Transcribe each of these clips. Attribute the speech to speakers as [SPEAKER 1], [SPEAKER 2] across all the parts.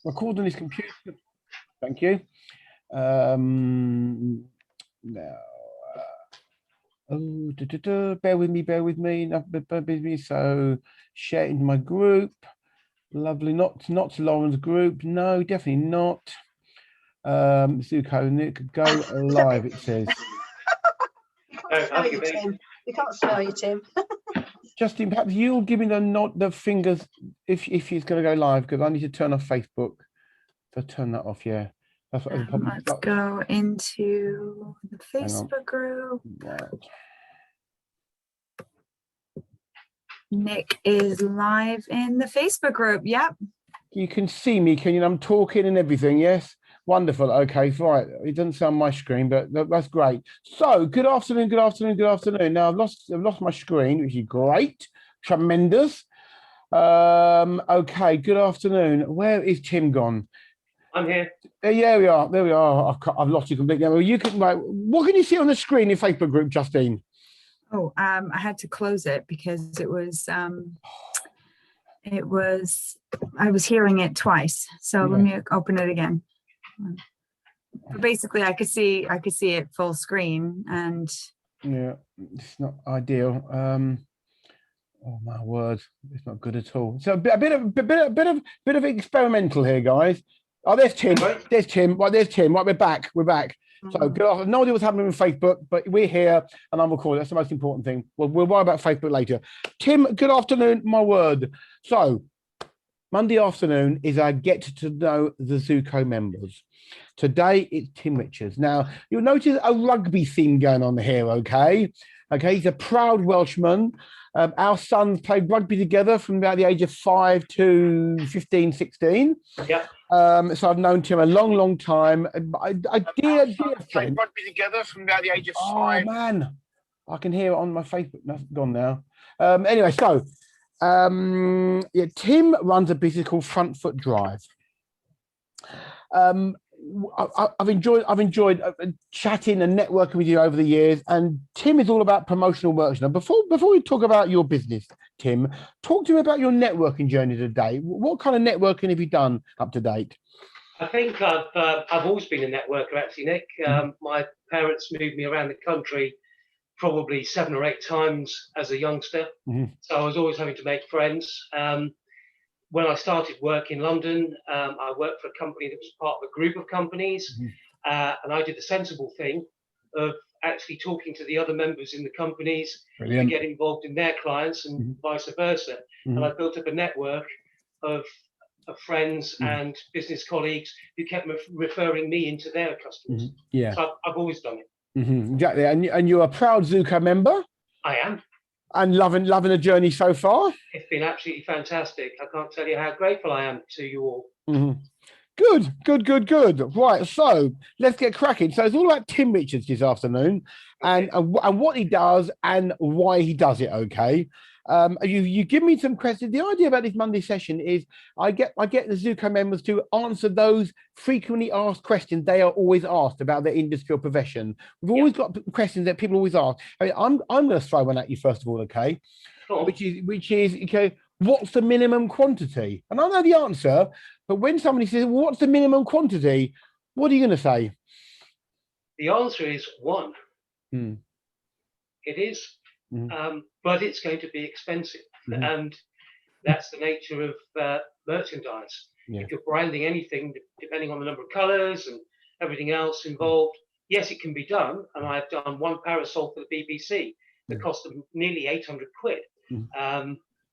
[SPEAKER 1] Record on this computer. Thank you. Now, bear with me. Bear with me. So, share it into my group. Lovely. Not Lauren's group. No, definitely not. Zuko, Nick, go live. It says.
[SPEAKER 2] We can't smell you, Tim.
[SPEAKER 1] Justin, perhaps you'll give me the fingers if she's going to go live, because I need to turn off Facebook. So turn that off, yeah. That's what
[SPEAKER 3] let's go into the Facebook group.
[SPEAKER 1] Right.
[SPEAKER 3] Nick is live in the Facebook group. Yep.
[SPEAKER 1] You can see me, can you? I'm talking and everything, yes? Wonderful. Okay, right. It doesn't sound my screen, but that's great. So, good afternoon. Now I've lost my screen, which is great, tremendous. Okay. Good afternoon. Where is Tim gone?
[SPEAKER 4] I'm here.
[SPEAKER 1] Yeah, we are. There we are. I've lost you completely. Well, you can. Right, what can you see on the screen in Facebook group, Justine?
[SPEAKER 3] Oh, I had to close it because it was. I was hearing it twice. So let me open it again. But basically, I could see it full screen, and
[SPEAKER 1] yeah, it's not ideal. Oh my word, it's not good at all. So a bit of experimental here, guys. Oh, there's Tim. There's Tim. Right, there's Tim. Right, we're back. So good afternoon. No idea what's happening with Facebook, but we're here and I'm recording. That's the most important thing. We'll worry about Facebook later. Tim, good afternoon. My word. So Monday afternoon is our get to know the Zuko members. Today it's Tim Richards. Now you'll notice a rugby theme going on here. Okay, he's a proud Welshman. Our sons played rugby together from about the age of 5 to 15, 16.
[SPEAKER 4] Yeah.
[SPEAKER 1] So I've known Tim a long time. A dear friend.
[SPEAKER 4] Rugby together from about the age of 5.
[SPEAKER 1] Oh man, I can hear it on my Facebook. That's gone now. Anyway, so yeah, Tim runs a business called Front Foot Drive. I've enjoyed chatting and networking with you over the years, and Tim is all about promotional workshops. Now, before we talk about your business, Tim, talk to me about your networking journey today. What kind of networking have you done up to date?
[SPEAKER 4] I think I've always been a networker, actually, Nick. My parents moved me around the country probably 7 or 8 times as a youngster, so I was always having to make friends. When I started work in London, I worked for a company that was part of a group of companies, and I did the sensible thing of actually talking to the other members in the companies to get involved in their clients and vice versa. And I built up a network of friends and business colleagues who kept referring me into their customers.
[SPEAKER 1] Yeah,
[SPEAKER 4] so I've always done it.
[SPEAKER 1] Exactly, and you're a proud Zuko member.
[SPEAKER 4] I am.
[SPEAKER 1] And loving the journey so far.
[SPEAKER 4] It's been absolutely fantastic. I can't tell you how grateful I am to you all.
[SPEAKER 1] Good. Right, so let's get cracking. So it's all about Tim Richards this afternoon, and what he does and why he does it. Okay, you give me some questions. The idea about this Monday session is I get the Zuko members to answer those frequently asked questions they are always asked about their industry or profession. We've always got questions that people always ask. I mean, I'm going to throw one at you first of all, okay?
[SPEAKER 4] Sure.
[SPEAKER 1] Which is okay. What's the minimum quantity? And I know the answer, but when somebody says, well, "What's the minimum quantity?" What are you going to say?
[SPEAKER 4] The answer is 1. It is. But it's going to be expensive, and that's the nature of merchandise. Yeah. If you're branding anything, depending on the number of colours and everything else involved, yes, it can be done. And I've done one parasol for the BBC that cost them nearly 800 quid,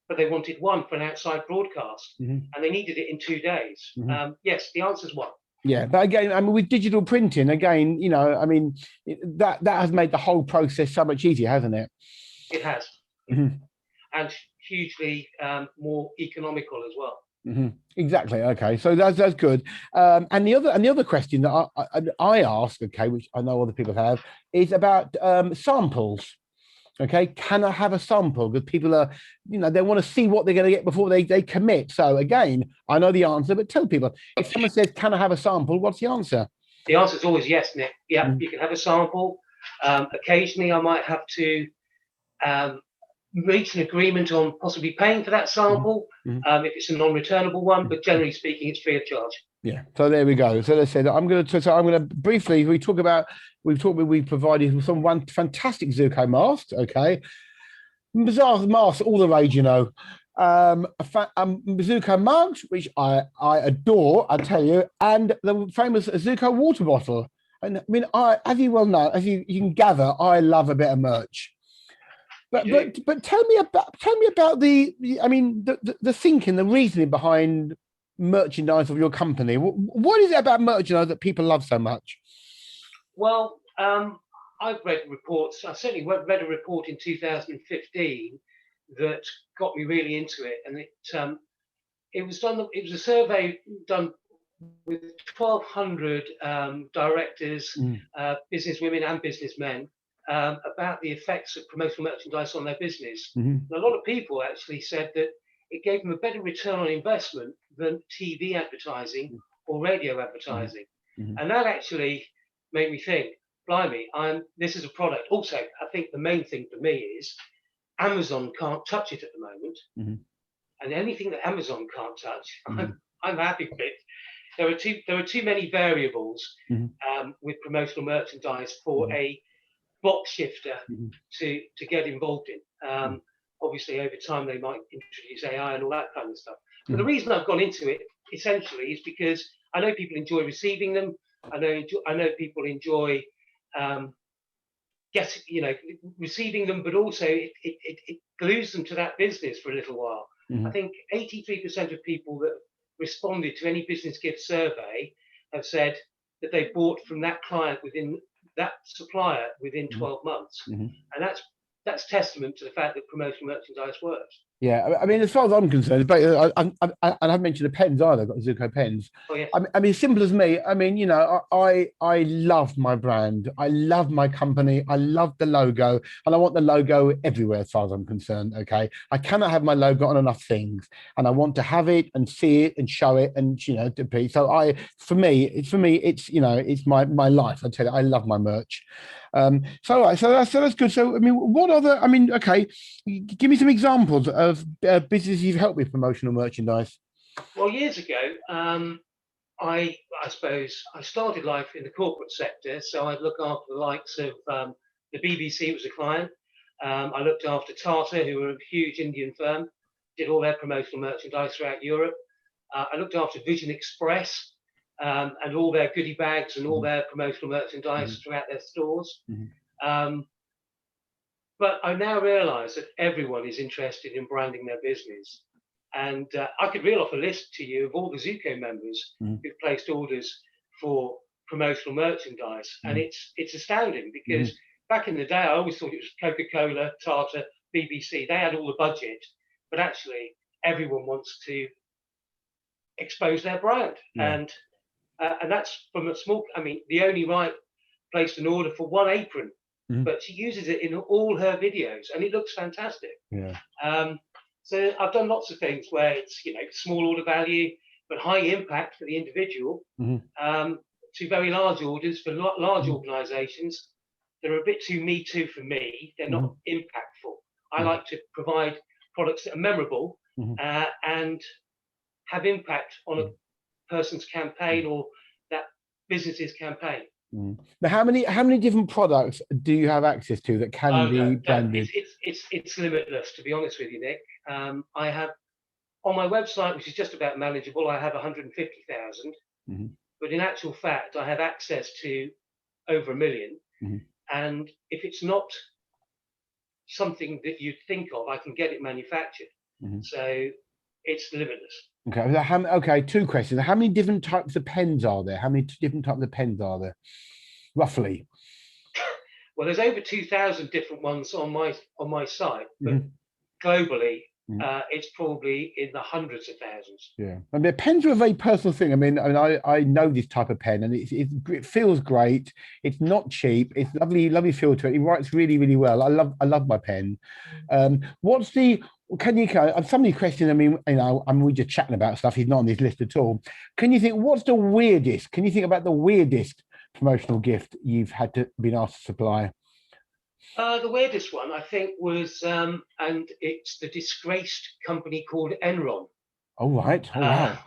[SPEAKER 4] but they wanted one for an outside broadcast, and they needed it in 2 days. Yes, the answer is 1. Yeah,
[SPEAKER 1] but again, I mean, with digital printing, again, you know, I mean, that has made the whole process so much easier, hasn't it?
[SPEAKER 4] It has, and hugely more economical as well.
[SPEAKER 1] Exactly. Okay, so that's good. And the other question that I ask, okay, which I know other people have, is about samples. Okay, can I have a sample? Because people are, you know, they want to see what they're going to get before they commit. So again, I know the answer, but tell people, if someone says, "Can I have a sample?" What's the answer?
[SPEAKER 4] The answer is always yes, Nick. Yeah, you can have a sample. Occasionally, I might have to reach an agreement on possibly paying for that sample, if it's a non-returnable one, but generally speaking, it's free of charge.
[SPEAKER 1] Yeah. So there we go. So let's say that I'm going to briefly, we provided some one fantastic Zuko mask. Okay. Bizarre masks, all the rage, you know. Zuko mugs, which I adore, I tell you, and the famous Zuko water bottle. And I mean, as you well know, as you can gather, I love a bit of merch. But tell me about the thinking, the reasoning behind merchandise of your company. What is it about merchandise that people love so much?
[SPEAKER 4] Well, I've read reports. I certainly read a report in 2015 that got me really into it, and it was done. It was a survey done with 1,200 directors, business women and businessmen, about the effects of promotional merchandise on their business. And a lot of people actually said that it gave them a better return on investment than TV advertising or radio advertising. And that actually made me think, blimey, this is a product. Also, I think the main thing for me is Amazon can't touch it at the moment. And anything that Amazon can't touch, I'm happy with it. There are too many variables with promotional merchandise for a box shifter to get involved in. Obviously, over time they might introduce AI and all that kind of stuff. But the reason I've gone into it essentially is because I know people enjoy receiving them. I know people enjoy receiving them, but also it glues them to that business for a little while. I think 83% of people that responded to any business gift survey have said that they bought from that client within that supplier within 12 months. And that's testament to the fact that promotional merchandise works.
[SPEAKER 1] Yeah, I mean, as far as I'm concerned, but I haven't mentioned the pens either. I've got Zuko pens.
[SPEAKER 4] Oh, yeah.
[SPEAKER 1] I mean, simple as me. I mean, you know, I love my brand. I love my company. I love the logo, and I want the logo everywhere, as far as I'm concerned. Okay, I cannot have my logo on enough things, and I want to have it and see it and show it, and you know, to be. So for me, it's you know, it's my life. I tell you, I love my merch. So that's good. So I mean, what other? I mean, okay, give me some examples of businesses you've helped with promotional merchandise.
[SPEAKER 4] Well, years ago, I suppose I started life in the corporate sector, so I'd look after the likes of the BBC was a client. I looked after Tata, who were a huge Indian firm, did all their promotional merchandise throughout Europe. I looked after Vision Express and all their goodie bags and all their promotional merchandise throughout their stores. But I now realise that everyone is interested in branding their business. And I could reel off a list to you of all the Zuko members who've placed orders for promotional merchandise. And it's astounding because back in the day, I always thought it was Coca-Cola, Tata, BBC. They had all the budget, but actually everyone wants to expose their brand. And that's from a small, I mean, the Only Right placed an order for one apron, but she uses it in all her videos and it looks fantastic. So I've done lots of things where it's, you know, small order value, but high impact for the individual, to very large orders for large organizations. They're a bit too me too for me. They're not impactful. I like to provide products that are memorable and have impact on a person's campaign or that business's campaign.
[SPEAKER 1] Now, how many different products do you have access to that can be branded?
[SPEAKER 4] It's limitless, to be honest with you, Nick. I have on my website, which is just about manageable, I have 150,000, but in actual fact, I have access to over 1 million. And if it's not something that you think of, I can get it manufactured. So it's limitless.
[SPEAKER 1] Okay. Okay. Two questions. How many different types of pens are there? How many different types of pens are there, roughly?
[SPEAKER 4] Well, there's over 2,000 different ones on my site, but globally, it's probably in the hundreds of thousands. Yeah,
[SPEAKER 1] I mean, pens are a very personal thing. I know this type of pen, and it feels great. It's not cheap. It's lovely feel to it. It writes really, really well. I love my pen. Somebody questioned, I mean, you know, we're just chatting about stuff. He's not on this list at all. Can you think, what's the weirdest? Can you think about the weirdest promotional gift you've been asked to supply?
[SPEAKER 4] The weirdest one, I think, was, and it's the disgraced company called Enron.
[SPEAKER 1] Oh, right. Oh, wow.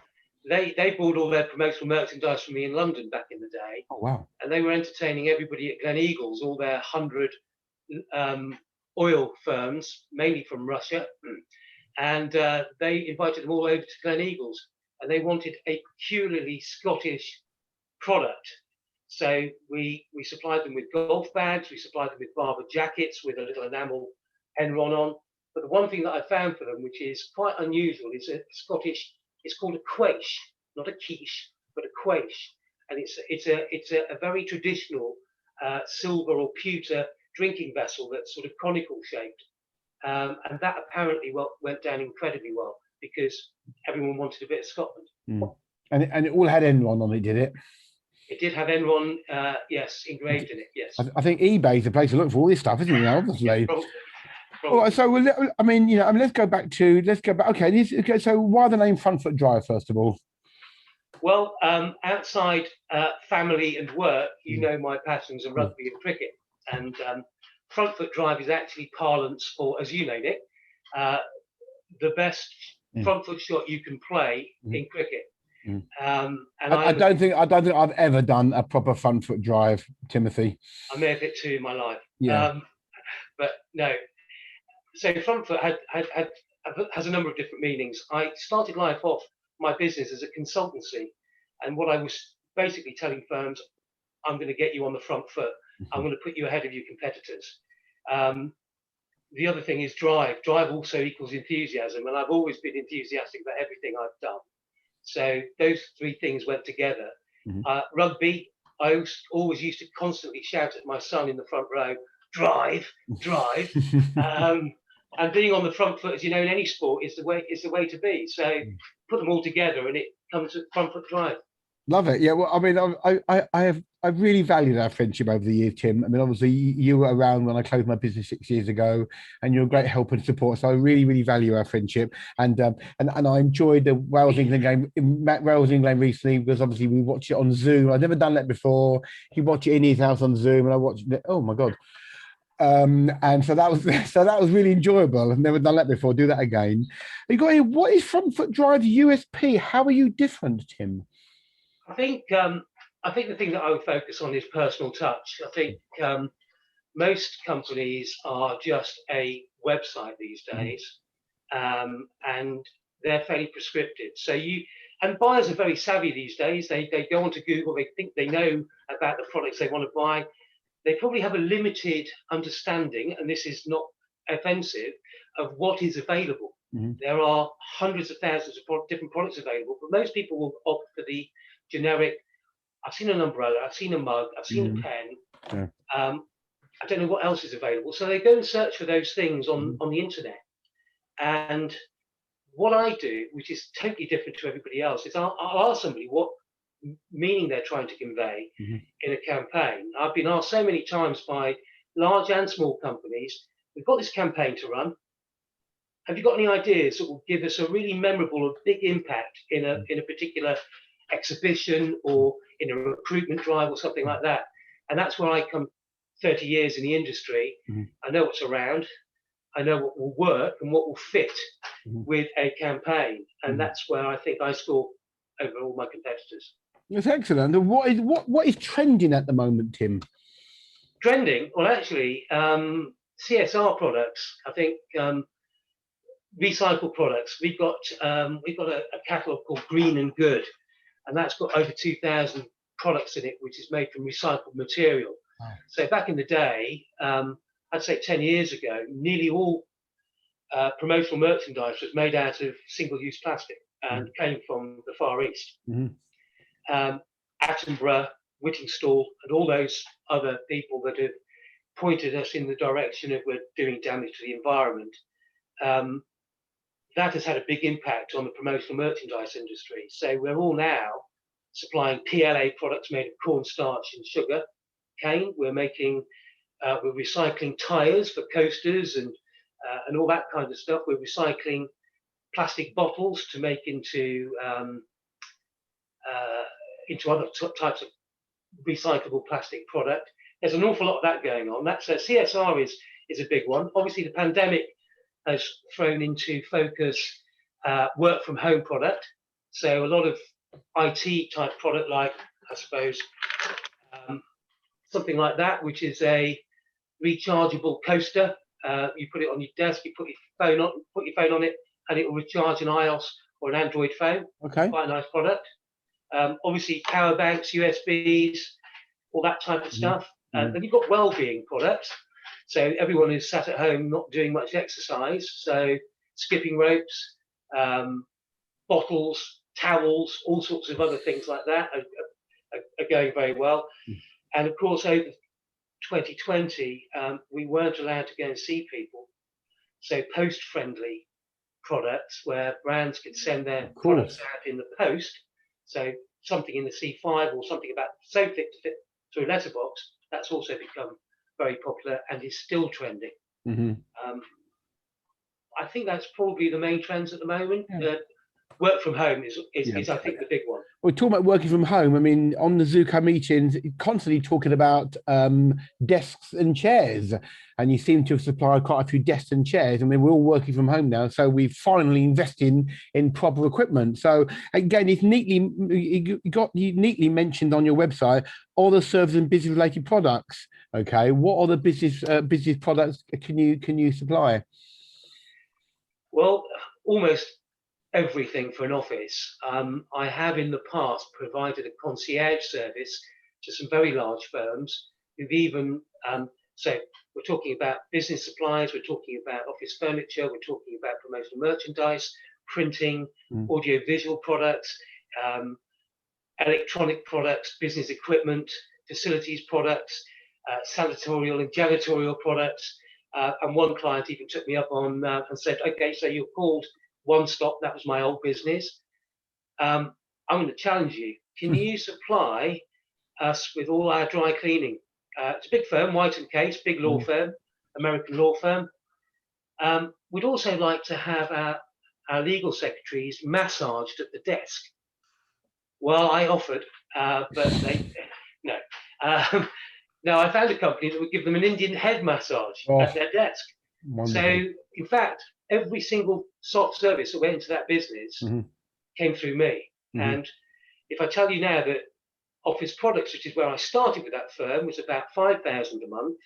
[SPEAKER 4] They bought all their promotional merchandise from me in London back in the day,
[SPEAKER 1] Oh, wow.
[SPEAKER 4] and they were entertaining everybody at Gleneagles, all their 100 oil firms, mainly from Russia, and they invited them all over to Gleneagles, and they wanted a peculiarly Scottish product. So we supplied them with golf bags, we supplied them with Barbour jackets with a little enamel Enron on. But the one thing that I found for them, which is quite unusual, is a Scottish. It's called a quaish, not a quiche, but a quaish, and it's a very traditional silver or pewter drinking vessel that's sort of conical shaped, and that apparently went down incredibly well because everyone wanted a bit of Scotland.
[SPEAKER 1] Mm. And it all had Enron on it, did it?
[SPEAKER 4] It did have Enron, yes, engraved in it. Yes.
[SPEAKER 1] I think eBay's the place to look for all this stuff, isn't it? Obviously.
[SPEAKER 4] Probably.
[SPEAKER 1] All right, so I mean, let's go back. Okay, so why the name Front Foot Drive first of all?
[SPEAKER 4] Well, outside family and work, you know my passions are rugby and cricket, and Front Foot Drive is actually parlance for, as you know, Nick, the best front foot shot you can play in cricket. And
[SPEAKER 1] I don't think I've ever done a proper front foot drive, Timothy.
[SPEAKER 4] I may have hit two in my life.
[SPEAKER 1] Yeah.
[SPEAKER 4] But no. So front foot has a number of different meanings. I started life off my business as a consultancy, and what I was basically telling firms, I'm going to get you on the front foot. I'm going to put you ahead of your competitors. The other thing is drive. Drive also equals enthusiasm, and I've always been enthusiastic about everything I've done. So those three things went together. Rugby, I always used to constantly shout at my son in the front row, drive, drive. And being on the front foot, as you know, in any sport is the way to be. So put them all together and it comes to front foot drive.
[SPEAKER 1] Love it. Yeah. Well, I mean, I've really valued our friendship over the years, Tim. I mean, obviously you were around when I closed my business 6 years ago, and you're a great help and support. So I really, really value our friendship. And I enjoyed the Wales England game, Wales England recently, because obviously we watched it on Zoom. I've never done that before. He watched it in his house on Zoom, and I watched it. Oh my God. And so that was really enjoyable. I've never done that before. Do that again. What is Front Foot Drive's USP? How are you different, Tim?
[SPEAKER 4] I think the thing that I would focus on is personal touch. I think most companies are just a website these days, and they're fairly prescriptive. And buyers are very savvy these days. They go onto Google. They think they know about the products they want to buy. They probably have a limited understanding, and this is not offensive, of what is available. There are hundreds of thousands of different products available, but most people will opt for the generic. I've seen an umbrella, I've seen a mug, I've seen a pen. I don't know what else is available. So they go and search for those things on the internet. And what I do, which is totally different to everybody else, is I'll ask somebody what meaning they're trying to convey in a campaign. I've been asked so many times by large and small companies, we've got this campaign to run. Have you got any ideas that will give us a really memorable or big impact in a particular exhibition or in a recruitment drive or something like that? And that's where I come 30 years in the industry. I know what's around. I know what will work and what will fit with a campaign. And that's where I think I score over all my competitors.
[SPEAKER 1] That's excellent. And what is trending at the moment, Tim?
[SPEAKER 4] Trending? Well, actually, CSR products. I think recycled products. We've got a catalogue called Green and Good, and that's got over 2,000 products in it, which is made from recycled material. Wow. So back in the day, I'd say 10 years ago, nearly all promotional merchandise was made out of single-use plastic and came from the Far East. Attenborough, Whittingstall, and all those other people that have pointed us in the direction of we're doing damage to the environment. That has had a big impact on the promotional merchandise industry. So we're all now supplying PLA products made of cornstarch and sugar cane. We're recycling tires for coasters and all that kind of stuff. We're recycling plastic bottles to make into other types of recyclable plastic product. there's an awful lot of that going on. That's CSR is a big one. Obviously, the pandemic has thrown into focus work from home product. So a lot of IT type product, like I suppose something like that, which is a rechargeable coaster. You put it on your desk, you put your phone on it, and it will recharge an iOS or an Android phone.
[SPEAKER 1] Okay.
[SPEAKER 4] Quite a nice product. Obviously, power banks, USBs, all that type of stuff. And then you've got well-being products. So everyone is sat at home not doing much exercise. So skipping ropes, bottles, towels, all sorts of other things like that are going very well. And of course, over 2020, we weren't allowed to go and see people. So post-friendly products where brands could send their products out in the post. So something in the C5 or something about so fit to fit through a letterbox, that's also become very popular and is still trending. I think that's probably the main trends at the moment. Work from home is I think the big one.
[SPEAKER 1] We're talking about working from home. I mean, on the Zuko meetings, constantly talking about desks and chairs, and you seem to have supplied quite a few desks and chairs. I mean, we're all working from home now, so we've finally invested in proper equipment. So again, it's neatly mentioned on your website all the service and business related products. Okay, what are the business products can you supply?
[SPEAKER 4] Well, almost everything for an office. I have in the past provided a concierge service to some very large firms who've even, so we're talking about business supplies, we're talking about office furniture, we're talking about promotional merchandise, printing, audio-visual products, electronic products, business equipment, facilities products, sanatorial and janitorial products. And one client even took me up on and said, okay, so you're called One Stop, that was my old business. I'm going to challenge you. Can you supply us with all our dry cleaning? It's a big firm, White & Case, big law firm, American law firm. We'd also like to have our legal secretaries massaged at the desk. Well, I offered, but they, no. No, I found a company that would give them an Indian head massage at their desk. Wonderful. So, in fact, every single soft service that went into that business came through me. And if I tell you now that Office Products, which is where I started with that firm, was about 5,000 a month,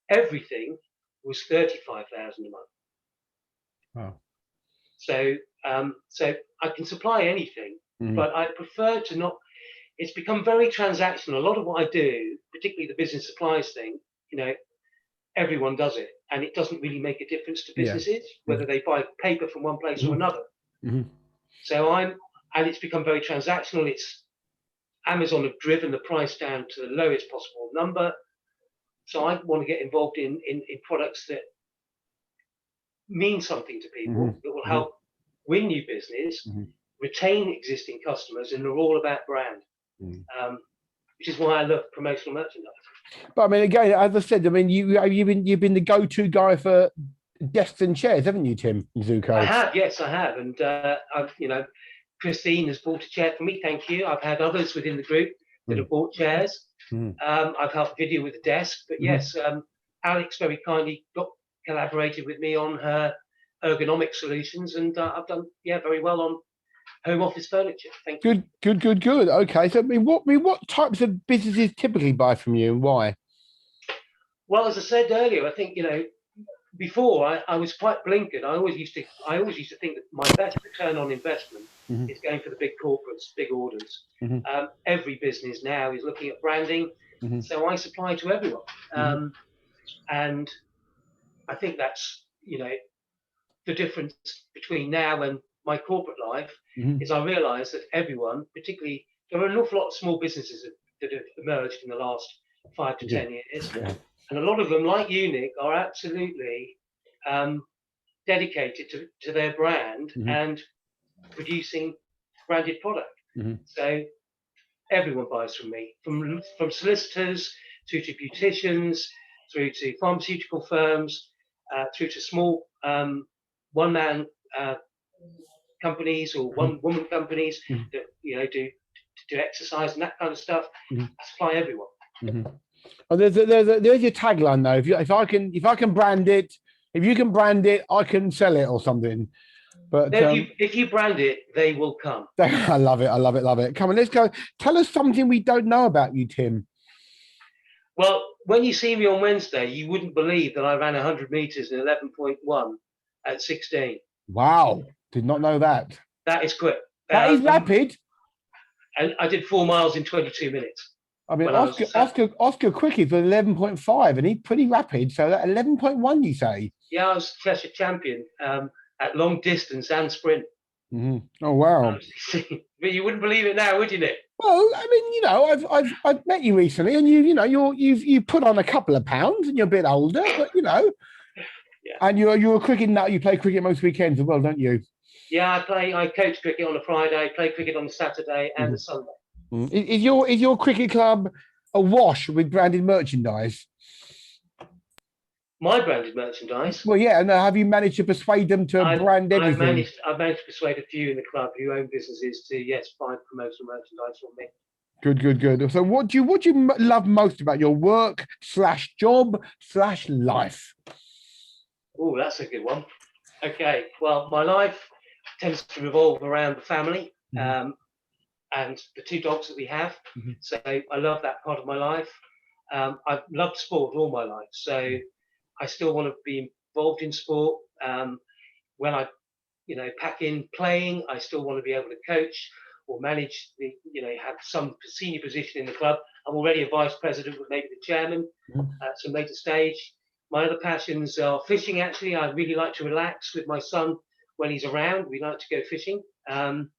[SPEAKER 4] everything was 35,000 a month.
[SPEAKER 1] Wow.
[SPEAKER 4] So, so I can supply anything, but I prefer to not. It's become very transactional. A lot of what I do, particularly the business supplies thing, you know, everyone does it, and it doesn't really make a difference to businesses whether they buy paper from one place or another. So and it's become very transactional. It's Amazon have driven the price down to the lowest possible number. So I want to get involved in products that mean something to people, that will help win new business, retain existing customers, and they're all about brand. Which is why I love promotional merchandise. But
[SPEAKER 1] I mean, again, as I said, I mean, you've been the go-to guy for desks and chairs, haven't you, Tim Zuko?
[SPEAKER 4] I have, yes, I have, and I've, you know, Christine has bought a chair for me. Thank you. I've had others within the group that have bought chairs. I've helped video with the desk, but yes, Alex very kindly collaborated with me on her ergonomic solutions, and I've done very well on home office furniture. Thank you.
[SPEAKER 1] Good. Okay, so I mean, what types of businesses typically buy from you, and why?
[SPEAKER 4] Well, as I said earlier, I think, you know, before I was quite blinkered. I always used to think that my best return on investment is going for the big corporates, big orders. Every business now is looking at branding, so I supply to everyone, and I think that's, you know, the difference between now and my corporate life is I realise that everyone, particularly, there are an awful lot of small businesses that have emerged in the last 5 to 10 years, and a lot of them, like you, Nick, are absolutely dedicated to their brand and producing branded product. So everyone buys from me, from solicitors through to beauticians, through to pharmaceutical firms, through to small one-man companies or one-woman companies that, you know, do exercise and that kind of stuff. I supply everyone.
[SPEAKER 1] Oh, there's your tagline though. If I can brand it, if you can brand it, I can sell it or something. But
[SPEAKER 4] If you brand it, they will come.
[SPEAKER 1] I love it. I love it. Love it. Come on, let's go. Tell us something we don't know about you, Tim.
[SPEAKER 4] Well, when you see me on Wednesday, you wouldn't believe that I ran 100 meters in 11.1 at 16.
[SPEAKER 1] Wow, did not know that.
[SPEAKER 4] That is quick.
[SPEAKER 1] That is rapid.
[SPEAKER 4] And I did 4 miles in 22 minutes.
[SPEAKER 1] I mean, Oscar Quickie for 11.5, and he's pretty rapid. So that 11.1, you say?
[SPEAKER 4] Yeah, I was Cheshire champion at long distance and sprint.
[SPEAKER 1] Mm-hmm. Oh wow!
[SPEAKER 4] But you wouldn't believe it now, would you, Nick?
[SPEAKER 1] Well, I mean, I've met you recently, and you've put on a couple of pounds, and you're a bit older, but
[SPEAKER 4] yeah.
[SPEAKER 1] And you're a cricket nut. You play cricket most weekends as well, don't you?
[SPEAKER 4] Yeah, I coach cricket on a Friday, play cricket on a Saturday and a Sunday.
[SPEAKER 1] Is your cricket club awash with branded merchandise?
[SPEAKER 4] My branded merchandise?
[SPEAKER 1] Well, yeah. And have you managed to persuade them to brand everything?
[SPEAKER 4] I've managed to persuade a few in the club who own businesses to buy promotional merchandise from me.
[SPEAKER 1] Good. So, what do you love most about your work / job / life?
[SPEAKER 4] Oh, that's a good one. Okay, well, my life tends to revolve around the family and the 2 dogs that we have. So I love that part of my life. I've loved sport all my life, so I still want to be involved in sport. When I, pack in playing, I still want to be able to coach or manage have some senior position in the club. I'm already a vice president, but maybe the chairman at some later stage. My other passions are fishing. Actually, I really like to relax with my son when he's around. We like to go fishing. And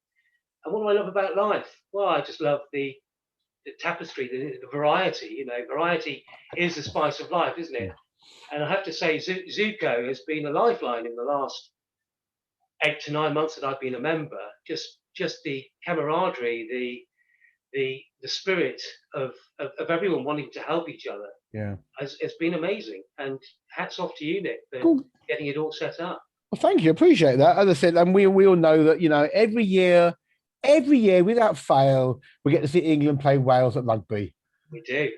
[SPEAKER 4] what do I love about life? Well, I just love the tapestry, the variety. Variety is the spice of life, isn't it? And I have to say, Zuko has been a lifeline in the last 8 to 9 months that I've been a member. Just the camaraderie, the spirit of everyone wanting to help each other.
[SPEAKER 1] Yeah,
[SPEAKER 4] it's been amazing. And hats off to you, Nick, for getting it all set up.
[SPEAKER 1] Well, thank you. Appreciate that. As I said, and we all know that every year without fail, we get to see England play Wales at rugby.
[SPEAKER 4] We do.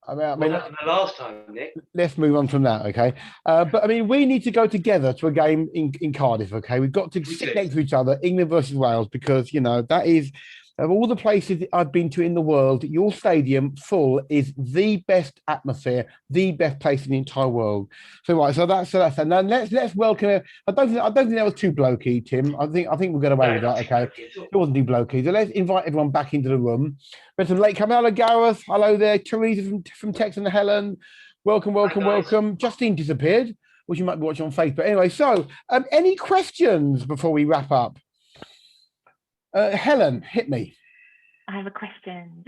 [SPEAKER 1] I mean,
[SPEAKER 4] what happened the last time, Nick?
[SPEAKER 1] Let's move on from that, okay? But I mean, we need to go together to a game in Cardiff, okay? We've got to sit next to each other, England versus Wales, because that is, of all the places I've been to in the world, your stadium full is the best atmosphere, the best place in the entire world. So that's and then let's welcome it. I don't think that was too blokey, Tim. I think we'll get away with that. Okay, it wasn't too blokey. So let's invite everyone back into the room. Better late come. Hello, Gareth. Hello there, Teresa from Tex and Helen. Welcome. Justine disappeared, which you might be watching on Facebook. Anyway, so any questions before we wrap up? Helen, hit me.
[SPEAKER 5] I have a question.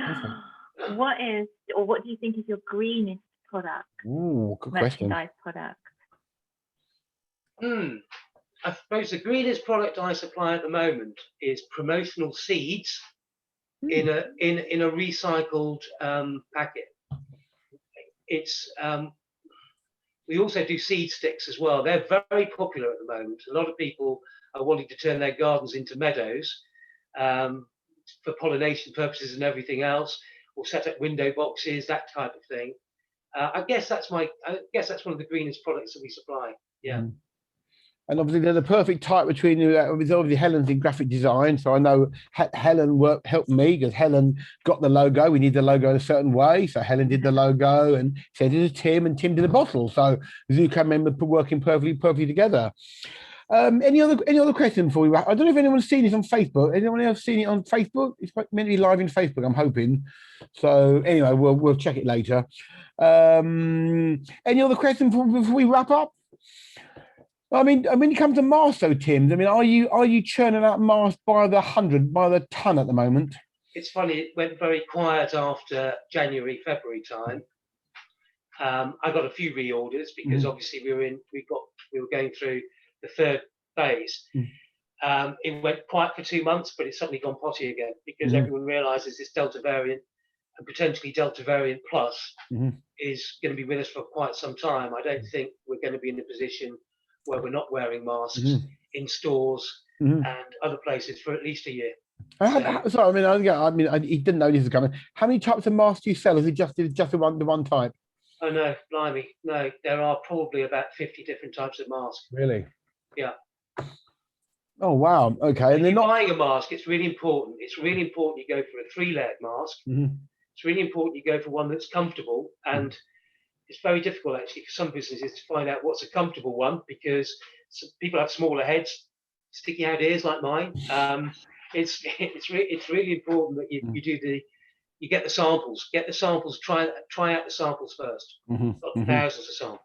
[SPEAKER 5] What do you think is your greenest product?
[SPEAKER 1] Ooh, good question.
[SPEAKER 5] Merchandise product.
[SPEAKER 4] I suppose the greenest product I supply at the moment is promotional seeds in a recycled packet. It's we also do seed sticks as well. They're very popular at the moment. A lot of people are wanting to turn their gardens into meadows. For pollination purposes and everything else, or set up window boxes, that type of thing. I guess that's one of the greenest products that we supply. Yeah.
[SPEAKER 1] And obviously, they're the perfect type between. Obviously, Helen's in graphic design, so I know Helen helped me because Helen got the logo. We need the logo in a certain way, so Helen did the logo and said it to Tim, and Tim did the bottle. So Zuko and member working perfectly together. Any other questions before we wrap? I don't know if anyone's seen this on Facebook. Anyone else seen it on Facebook? It's meant to be live in Facebook, I'm hoping. So anyway, we'll check it later. Any other questions before we wrap up? I mean, when it comes to masks, though, Tim, I mean, are you churning out masks by the ton at the moment?
[SPEAKER 4] It's funny. It went very quiet after January, February time. I got a few reorders because obviously we were going through the third phase. It went quiet for 2 months, but it's suddenly gone potty again because everyone realizes this Delta variant and potentially Delta variant plus is going to be with us for quite some time. I don't think we're going to be in a position where we're not wearing masks in stores and other places for at least a year.
[SPEAKER 1] Sorry, he didn't know this was coming. How many types of masks do you sell? Is it just the one type?
[SPEAKER 4] Oh no, blimey, no. There are probably about 50 different types of masks.
[SPEAKER 1] Really?
[SPEAKER 4] Yeah.
[SPEAKER 1] Oh wow. Okay,
[SPEAKER 4] If
[SPEAKER 1] and they're
[SPEAKER 4] you're
[SPEAKER 1] not.
[SPEAKER 4] buying a mask, it's really important. It's really important you go for a 3-layered mask.
[SPEAKER 1] Mhm.
[SPEAKER 4] It's really important you go for one that's comfortable, and it's very difficult actually for some businesses to find out what's a comfortable one because people have smaller heads, sticky out ears like mine. It's really important that you get the samples, try out the samples first. Got thousands of samples.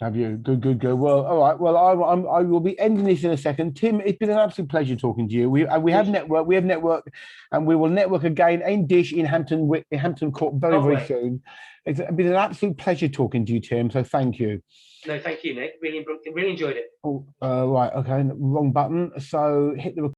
[SPEAKER 1] Have you? Good. Well, all right. Well, I will be ending this in a second. Tim, it's been an absolute pleasure talking to you. We have network, and we will network again in Dish in Hampton Court very soon. It's been an absolute pleasure talking to you, Tim. So thank you.
[SPEAKER 4] No, thank you, Nick. Really enjoyed it.
[SPEAKER 1] Oh, right. Okay. Wrong button. So hit the